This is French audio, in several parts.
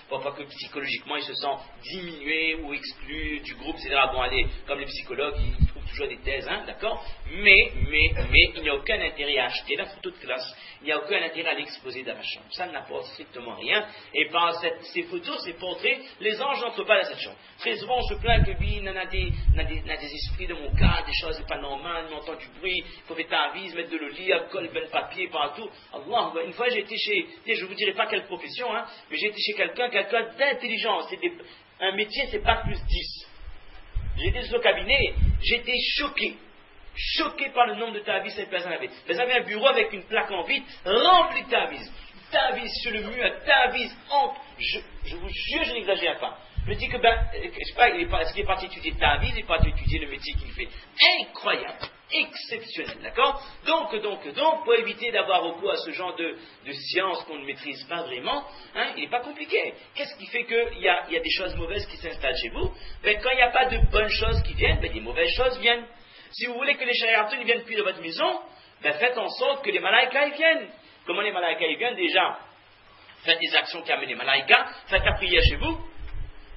pour pas que psychologiquement il se sent diminué ou exclu du groupe, etc. Bon, allez, comme les psychologues, ils trouvent toujours des thèses, hein, d'accord, mais il n'y a aucun intérêt à acheter la photo de classe, il n'y a aucun intérêt à l'exposer dans ma chambre. Ça n'apporte strictement rien. Et par ces photos, ces portraits, les anges n'entrent pas dans cette chambre. Très souvent, on se plaint que lui, il a des esprits de mon cas, des choses pas normales, il entend du bruit, il faut faire ta avise, mettre de l'olive, colle ben papier partout. Allah, une fois j'ai été je ne vous dirai pas quelle profession, hein, mais j'ai été chez quelqu'un d'intelligent. Un métier, c'est pas plus 10. J'étais sur le cabinet, j'étais choqué par le nombre de tavis que cette personne avait. Vous avez un bureau avec une plaque en vitre remplie de tavis sur le mur, tavis je vous jure, je n'exagère pas. Je me dis que, je sais pas, est-ce qu'il est parti étudier tavis, il est parti étudier le métier qu'il fait. Incroyable, exceptionnel, d'accord? Donc, pour éviter d'avoir recours à ce genre de science qu'on ne maîtrise pas vraiment, hein, il n'est pas compliqué. Qu'est-ce qui fait qu'il y a des choses mauvaises qui s'installent chez vous? Quand il n'y a pas de bonnes choses qui viennent, des mauvaises choses viennent. Si vous voulez que les shayatins ne viennent plus dans votre maison, faites en sorte que les malaïkas y viennent. Comment les malaïkas y viennent? Déjà, faites des actions qui amènent les malaïkas, faites la prière chez vous,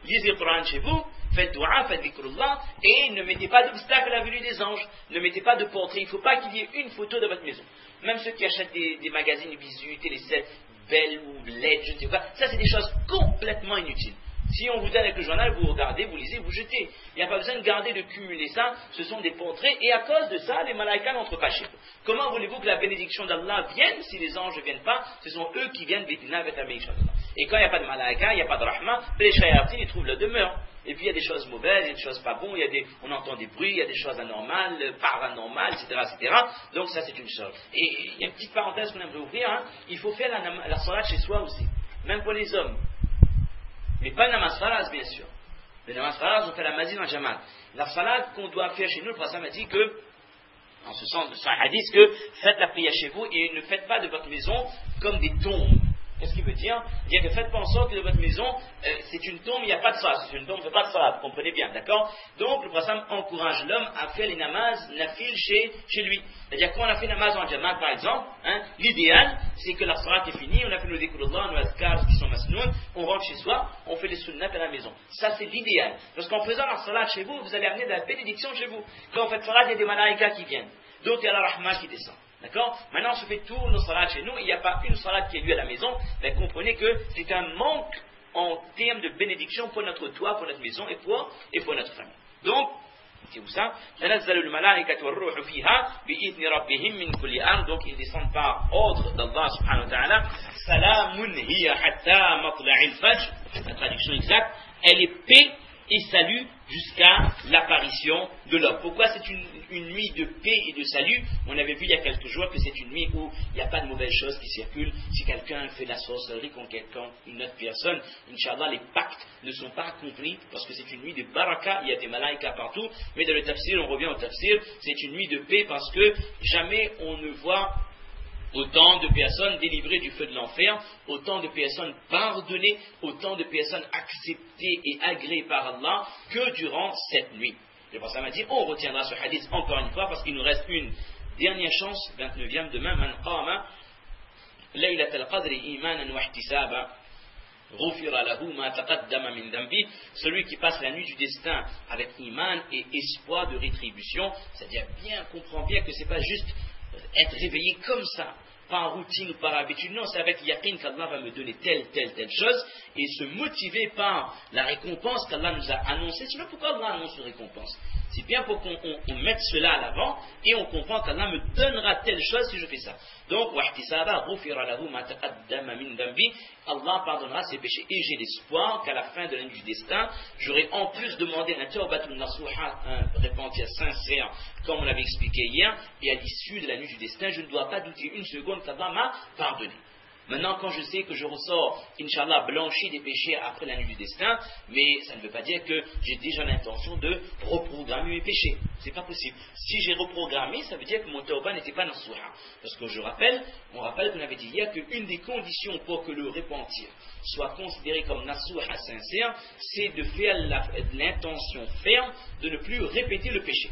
lisez le Coran chez vous, faites dua, faites dhikrullah, et ne mettez pas d'obstacle à la venue des anges, ne mettez pas de portrait, il ne faut pas qu'il y ait une photo dans votre maison. Même ceux qui achètent des magazines bisus, télé-7, belles ou laides, je ne sais pas, ça c'est des choses complètement inutiles. Si on vous donne avec le journal, vous regardez, vous lisez, vous jetez. Il n'y a pas besoin de garder, de cumuler ça. Ce sont des portraits. Et à cause de ça, les malaïkas n'entrent pas chez vous. Comment voulez-vous que la bénédiction d'Allah vienne si les anges ne viennent pas? Ce sont eux qui viennent avec la bénédiction d'Allah. Et quand il n'y a pas de malaïka, il n'y a pas de rahma, les shayatins, ils trouvent la demeure. Et puis il y a des choses mauvaises, il y a des choses pas bonnes, on entend des bruits, il y a des choses anormales, paranormales, etc. Donc ça c'est une chose. Et il y a une petite parenthèse qu'on aimerait ouvrir, hein. Il faut faire la salat chez soi aussi. Même pour les hommes. Mais pas le namaz faraz, bien sûr. Le namaz faraz, on fait la mazine en jamal. La salat qu'on doit faire chez nous, le prophète m'a dit que, en ce sens, c'est un hadith, que faites la prière chez vous et ne faites pas de votre maison comme des tombes. Qu'est-ce qu'il veut dire? Dire que faites pas en sorte que de votre maison, c'est une tombe, il n'y a pas de salat. C'est une tombe, il n'y a pas de salat, vous comprenez bien, d'accord? Donc, le prophète encourage l'homme à faire les namaz nafil chez lui. C'est-à-dire, quand on a fait namaz en jamal, par exemple, hein, l'idéal, c'est que la salat est finie, on a fait nos dhikrullah, nos azkars qui sont masnoun, on rentre chez soi, on fait les sunnat à la maison. Ça, c'est l'idéal. Parce qu'en faisant la salat chez vous, vous allez amener de la bénédiction chez vous. Quand vous faites salat, il y a des malaïkas qui viennent. Donc, il y a la rahma qui descend. D'accord? Maintenant, on se fait tous nos salats chez nous, il n'y a pas une salade qui est lue à la maison, mais comprenez que c'est un manque en termes de bénédiction pour notre toit, pour notre maison et pour notre famille. Donc, c'est où ça? Donc, ils descendent par ordre d'Allah subhanahu wa ta'ala. Salamun hiya hatta matla'il fajr. La traduction exacte, elle est paix et salut jusqu'à l'apparition de l'aube. Pourquoi c'est une nuit de paix et de salut? On avait vu il y a quelques jours que c'est une nuit où il n'y a pas de mauvaises choses qui circulent. Si quelqu'un fait de la sorcellerie contre une autre personne, Inch'Allah, les pactes ne sont pas accomplis parce que c'est une nuit de baraka, il y a des malaïkas partout. Mais dans le tafsir, on revient au tafsir, c'est une nuit de paix parce que jamais on ne voit autant de personnes délivrées du feu de l'enfer, autant de personnes pardonnées, autant de personnes acceptées et agréées par Allah que durant cette nuit. Le prophète m'a dit, on retiendra ce hadith encore une fois parce qu'il nous reste une dernière chance, 29e demain, man qama laylat al-qadr imanan wa ihtisaba ghufira lahu ma taqaddama min dhanbi. Celui qui passe la nuit du destin avec iman et espoir de rétribution, c'est-à-dire comprend bien que c'est pas juste être réveillé comme ça, par routine ou par habitude, non, c'est avec yaqin qu'Allah va me donner telle chose, et se motiver par la récompense qu'Allah nous a annoncée. Sinon, pourquoi Allah annonce une récompense? C'est bien pour qu'on mette cela à l'avant, et on comprend qu'Allah me donnera telle chose si je fais ça. Donc, Allah pardonnera ses péchés, et j'ai l'espoir qu'à la fin de la nuit du destin, j'aurai en plus demandé un tawbatul nasuha, un repentir sincère, comme on l'avait expliqué hier, et à l'issue de la nuit du destin, je ne dois pas douter une seconde qu'Allah m'a pardonné. Maintenant, quand je sais que je ressors, Inch'Allah, blanchi des péchés après la nuit du destin, mais ça ne veut pas dire que j'ai déjà l'intention de reprogrammer mes péchés. C'est pas possible. Si j'ai reprogrammé, ça veut dire que mon tawbah n'était pas nasuha. Parce que on rappelle qu'on avait dit hier qu'une des conditions pour que le repentir soit considéré comme nasuha sincère, c'est de faire l'intention ferme de ne plus répéter le péché.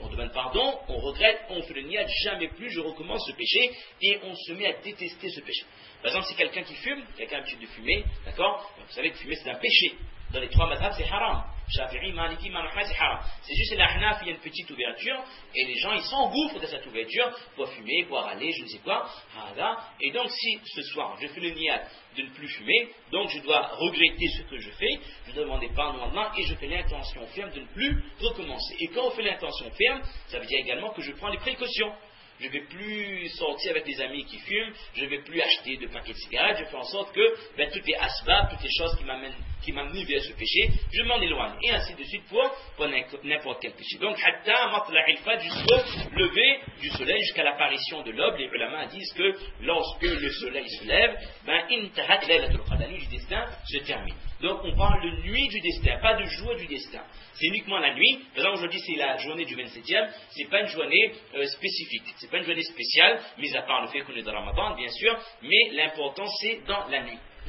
on demande pardon, on regrette, on fait le niyat, jamais plus je recommence ce péché, et on se met à détester ce péché. Par exemple, si quelqu'un qui fume, quelqu'un a l'habitude de fumer, d'accord, vous savez que fumer c'est un péché. Dans les trois madhab, c'est haram. Shafi'i, Maliki, Imam Ahmad, c'est haram. C'est juste l'Ahnaf, il y a une petite ouverture, et les gens, ils s'engouffrent de cette ouverture pour fumer, pour râler, je ne sais quoi. Et donc, si ce soir, je fais le niyat de ne plus fumer, donc je dois regretter ce que je fais, je dois demander pardon à Allah, et je fais l'intention ferme de ne plus recommencer. Et quand on fait l'intention ferme, ça veut dire également que je prends les précautions. Je ne vais plus sortir avec des amis qui fument, je ne vais plus acheter de paquets de cigarettes, je fais en sorte que toutes les asbab, toutes les choses qui m'amènent vers ce péché, je m'en éloigne. Et ainsi de suite pour n'importe quel péché. Donc, hatta matla'il fajr, jusqu'au lever du soleil, jusqu'à l'apparition de l'aube, les ulama disent que lorsque le soleil se lève, intahat laylatul qadr, la nuit du destin se termine. Donc on parle de nuit du destin, pas de jour du destin. C'est uniquement la nuit. Par exemple, aujourd'hui c'est la journée du 27e, c'est pas une journée spécifique, c'est pas une journée spéciale, mis à part le fait qu'on est dans Ramadan, bien sûr, mais l'important c'est dans la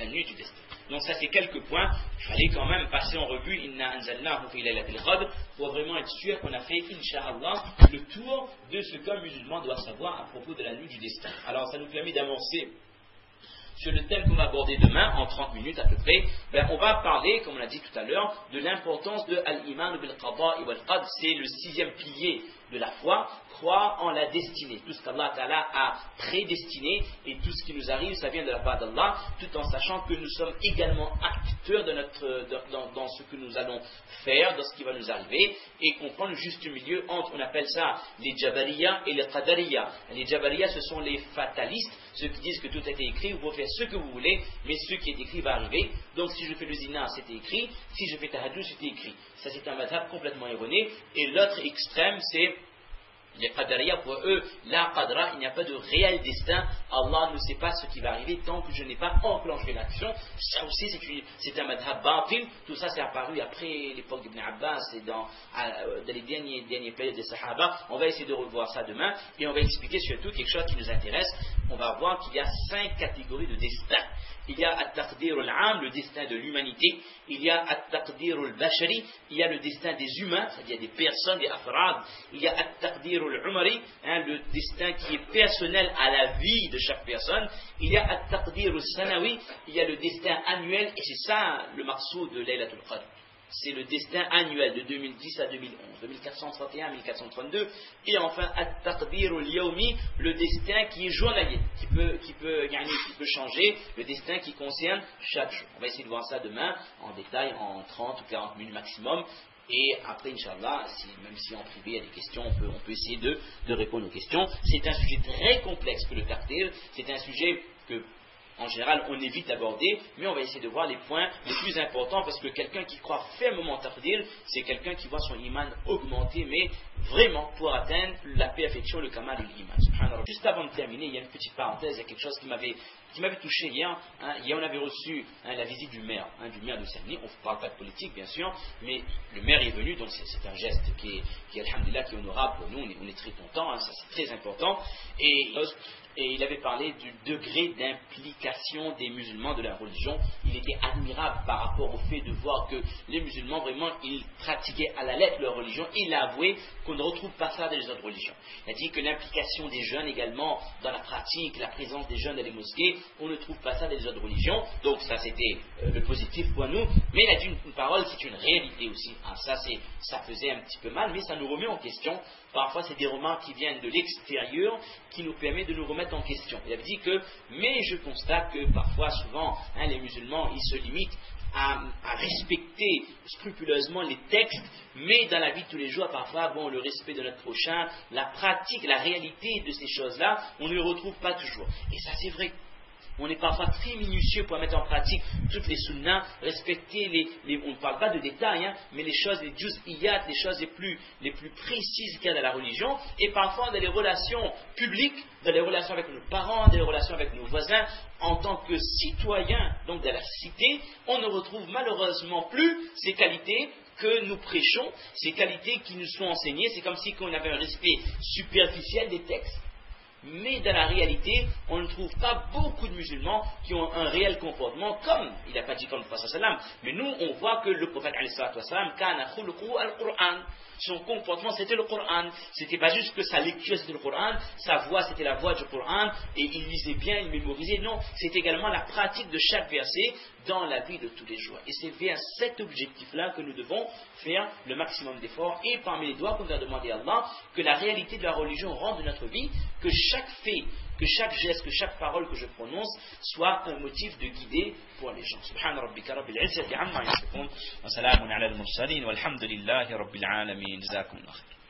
nuit du destin. Donc ça c'est quelques points, il fallait quand même passer en revue Inna anzalnahu fi laylatil qadr pour vraiment être sûr qu'on a fait, Inch'Allah, le tour de ce qu'un musulman doit savoir à propos de la nuit du destin. Alors ça nous permet d'amorcer sur le thème qu'on va aborder demain, en 30 minutes à peu près. On va parler, comme on l'a dit tout à l'heure, de l'importance de Al-Iman bil-Qada wal Qadr. C'est le 6e pilier de la foi, croire en la destinée. Tout ce qu'Allah Ta'ala a prédestiné et tout ce qui nous arrive, ça vient de la part d'Allah, tout en sachant que nous sommes également acteurs dans ce que nous allons faire, dans ce qui va nous arriver, et qu'on prend le juste milieu entre, on appelle ça les Jabariya et les Qadariya. Les Jabariya, ce sont les fatalistes, ceux qui disent que tout a été écrit, vous pouvez faire ce que vous voulez, mais ce qui est écrit va arriver. Donc si je fais le zina, c'était écrit, si je fais tahajjud, c'était écrit. Ça c'est un madhab complètement erroné. Et l'autre extrême, c'est les Qadariya. Pour eux, la Qadra, il n'y a pas de réel destin. Allah ne sait pas ce qui va arriver tant que je n'ai pas enclenché l'action. Ça aussi, c'est un madhab batil. Tout ça, c'est apparu après l'époque d'Ibn Abbas et dans les derniers périodes des Sahaba. On va essayer de revoir ça demain et on va expliquer surtout quelque chose qui nous intéresse. On va voir qu'il y a 5 catégories de destin. Il y a At-Taqdir al-Am, le destin de l'humanité. Il y a At-Taqdir al-Bashari, il y a le destin des humains, c'est-à-dire des personnes, des afrad. Il y a At-Taqdir al-Umari, le destin qui est personnel à la vie de chaque personne. Il y a At-Taqdir al-Sanawi, il y a le destin annuel, et c'est ça le maqsoud de Laylatul Qadr. C'est le destin annuel de 2010 à 2011, de 1431 à 1432, et enfin At-Taqdir al-Yawmi, le destin qui est journalier, qui peut changer, le destin qui concerne chaque jour. On va essayer de voir ça demain en détail, en 30 ou 40 minutes maximum. Et après, Inch'Allah, même si en privé il y a des questions, on peut essayer de répondre aux questions. C'est un sujet très complexe que le Taqdir, c'est un sujet que en général, on évite d'aborder, mais on va essayer de voir les points les plus importants, parce que quelqu'un qui croit fermement Taqdir, c'est quelqu'un qui voit son iman augmenter, mais vraiment pour atteindre la perfection, le kamal de l'iman. Juste avant de terminer, il y a une petite parenthèse, il y a quelque chose qui m'avait touché hier. Hier, on avait reçu la visite du maire de Saint-Denis. On ne parle pas de politique, bien sûr, mais le maire est venu, donc c'est un geste qui alhamdulillah, qui est honorable pour nous. On est très contents, ça c'est très important. Et il avait parlé du degré d'implication des musulmans de la religion. Il était admirable par rapport au fait de voir que les musulmans, vraiment, ils pratiquaient à la lettre leur religion. Il a avoué qu'on ne retrouve pas ça dans les autres religions. Il a dit que l'implication des jeunes également dans la pratique, la présence des jeunes dans les mosquées, on ne trouve pas ça dans les autres religions. Donc ça, c'était le positif pour nous. Mais il a dit une parole, c'est une réalité aussi. Ça faisait un petit peu mal, mais ça nous remet en question. Parfois, c'est des remarques qui viennent de l'extérieur qui nous permettent de nous remettre en question. Il avait dit mais je constate que parfois, souvent, les musulmans, ils se limitent à respecter scrupuleusement les textes, mais dans la vie de tous les jours, parfois, le respect de notre prochain, la pratique, la réalité de ces choses-là, on ne le retrouve pas toujours. Et ça, c'est vrai. On est parfois très minutieux pour mettre en pratique toutes les sunnas, respecter on ne parle pas de détails, mais les choses, les juz'iyat, les choses les plus précises qu'il y a dans la religion, et parfois dans les relations publiques, dans les relations avec nos parents, dans les relations avec nos voisins, en tant que citoyens, donc de la cité, on ne retrouve malheureusement plus ces qualités que nous prêchons, ces qualités qui nous sont enseignées. C'est comme si on avait un respect superficiel des textes. mais dans la réalité, on ne trouve pas beaucoup de musulmans qui ont un réel comportement comme, il n'a pas dit comme le prophète sallam, mais nous on voit que le prophète sallam, kana khuluquhu al-Qur'an, son comportement c'était le Coran, c'était pas juste que sa lecture c'était le Coran, sa voix c'était la voix du Coran, et il lisait bien, il mémorisait, non, c'est également la pratique de chaque verset dans la vie de tous les jours. Et c'est vers cet objectif-là que nous devons faire le maximum d'efforts, et parmi les doigts qu'on doit demander à Allah, que la réalité de la religion rentre de notre vie, que chaque fait, que chaque geste, que chaque parole que je prononce soit un motif de guider pour les gens. Subhana rabbika rabbil izzati amma yasifun wa salamun ala al-mursalin walhamdulillahi rabbil alamin. Jazakumullah khair.